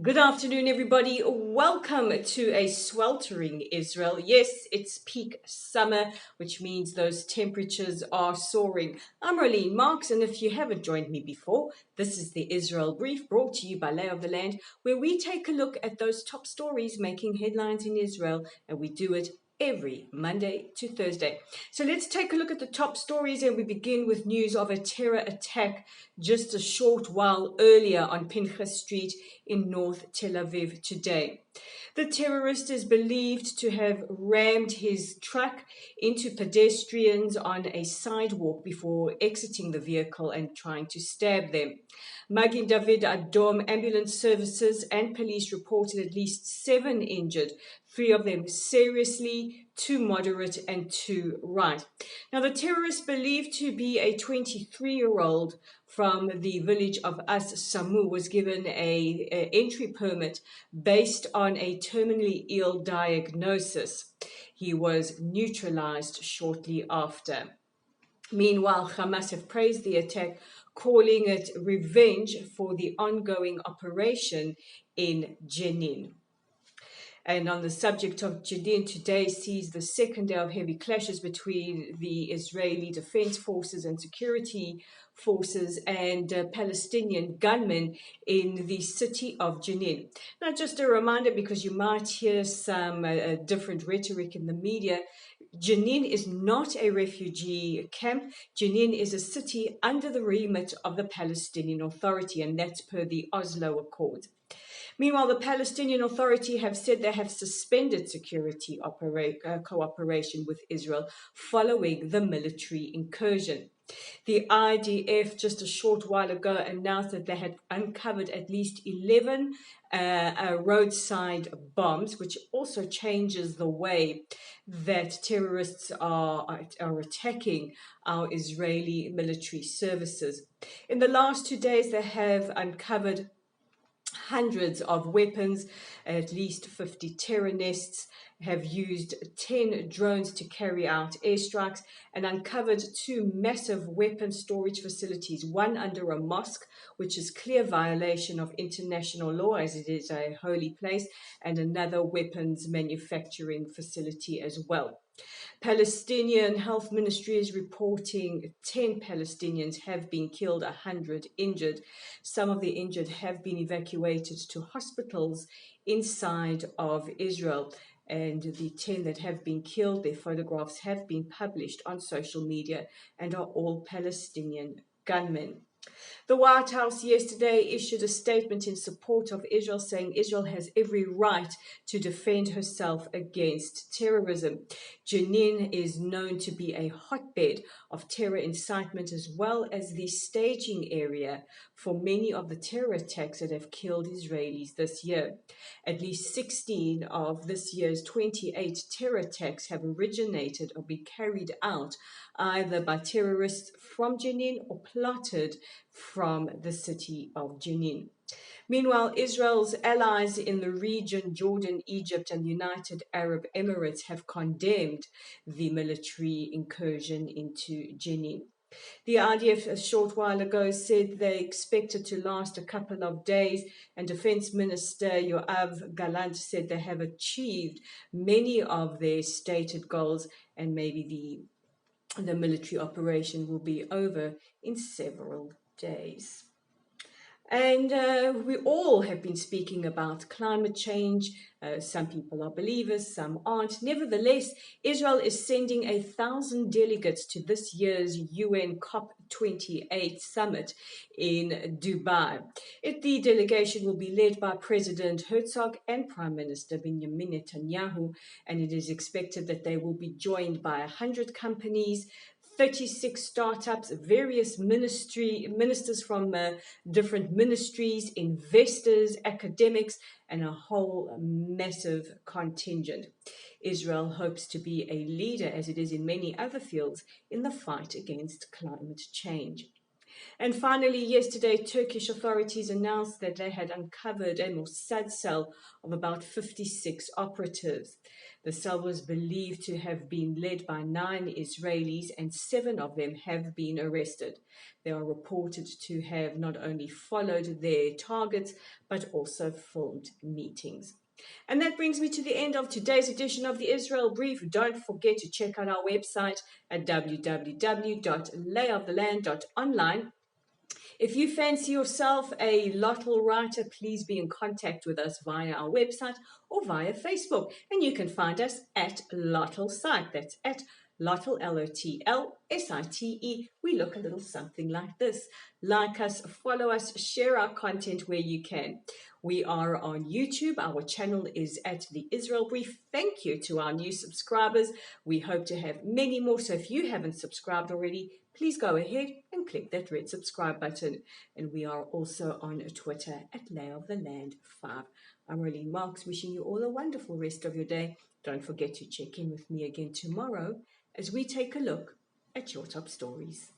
Good afternoon, everybody. Welcome to a sweltering Israel. Yes, it's peak summer, which means those temperatures are soaring. I'm Rolene Marks, and if you haven't joined me before, this is the Israel Brief brought to you by Lay of the Land, where we take a look at those top stories making headlines in Israel, and we do it every Monday to Thursday. So let's take a look at the top stories, and we begin with news of a terror attack just a short while earlier on Pinchas Street in North Tel Aviv today. The terrorist is believed to have rammed his truck into pedestrians on a sidewalk before exiting the vehicle and trying to stab them. Magin David Adom ambulance services and police reported at least 7 injured, 3 of them seriously, 2 moderate and 2 light. Now, the terrorist believed to be a 23-year-old from the village of As Samu was given a entry permit based on a terminally ill diagnosis. He was neutralized shortly after. Meanwhile, Hamas have praised the attack, calling it revenge for the ongoing operation in Jenin. And on the subject of Jenin, today sees the second day of heavy clashes between the Israeli Defense Forces and security forces and Palestinian gunmen in the city of Jenin. Now, just a reminder, because you might hear some different rhetoric in the media, Jenin is not a refugee camp. Jenin is a city under the remit of the Palestinian Authority, and that's per the Oslo Accord. Meanwhile, the Palestinian Authority have said they have suspended security cooperation with Israel following the military incursion. The IDF just a short while ago announced that they had uncovered at least 11 roadside bombs, which also changes the way that terrorists are attacking our Israeli military services. In the last 2 days, they have uncovered hundreds of weapons. At least 50 terrorists have used 10 drones to carry out airstrikes and uncovered 2 massive weapon storage facilities, one under a mosque, which is clear violation of international law as it is a holy place, and another weapons manufacturing facility as well. Palestinian Health Ministry is reporting 10 Palestinians have been killed, 100 injured. Some of the injured have been evacuated to hospitals inside of Israel. And the 10 that have been killed, their photographs have been published on social media and are all Palestinian gunmen. The White House yesterday issued a statement in support of Israel, saying Israel has every right to defend herself against terrorism. Jenin is known to be a hotbed of terror incitement, as well as the staging area for many of the terror attacks that have killed Israelis this year. At least 16 of this year's 28 terror attacks have originated or been carried out either by terrorists from Jenin or plotted from the city of Jenin. Meanwhile, Israel's allies in the region, Jordan, Egypt, and the United Arab Emirates, have condemned the military incursion into Jenin. The IDF a short while ago said they expected to last a couple of days, and Defense Minister Yoav Gallant said they have achieved many of their stated goals, and maybe the military operation will be over in several days. And we all have been speaking about climate change. Some people are believers, some aren't. Nevertheless, Israel is sending 1,000 delegates to this year's UN COP28 summit in Dubai. The delegation will be led by President Herzog and Prime Minister Benjamin Netanyahu, and it is expected that they will be joined by 100 companies, 36 startups, various ministers from different ministries, investors, academics, and a whole massive contingent. Israel hopes to be a leader, as it is in many other fields, in the fight against climate change. And finally, yesterday, Turkish authorities announced that they had uncovered a Mossad cell of about 56 operatives. The cell was believed to have been led by 9 Israelis, and 7 of them have been arrested. They are reported to have not only followed their targets, but also filmed meetings. And that brings me to the end of today's edition of the Israel Brief. Don't forget to check out our website at www.layoftheland.online. If you fancy yourself a lotl writer, please be in contact with us via our website or via Facebook. And you can find us at Lotl Site. That's at Lotl, L-O-T-L-S-I-T-E. We look a little something like this. Like us, follow us, share our content where you can. We are on YouTube. Our channel is at The Israel Brief. Thank you to our new subscribers. We hope to have many more. So if you haven't subscribed already, please go ahead and click that red subscribe button. And we are also on Twitter at Lay of the Land 5. I'm Rolene Marks, wishing you all a wonderful rest of your day. Don't forget to check in with me again tomorrow as we take a look at your top stories.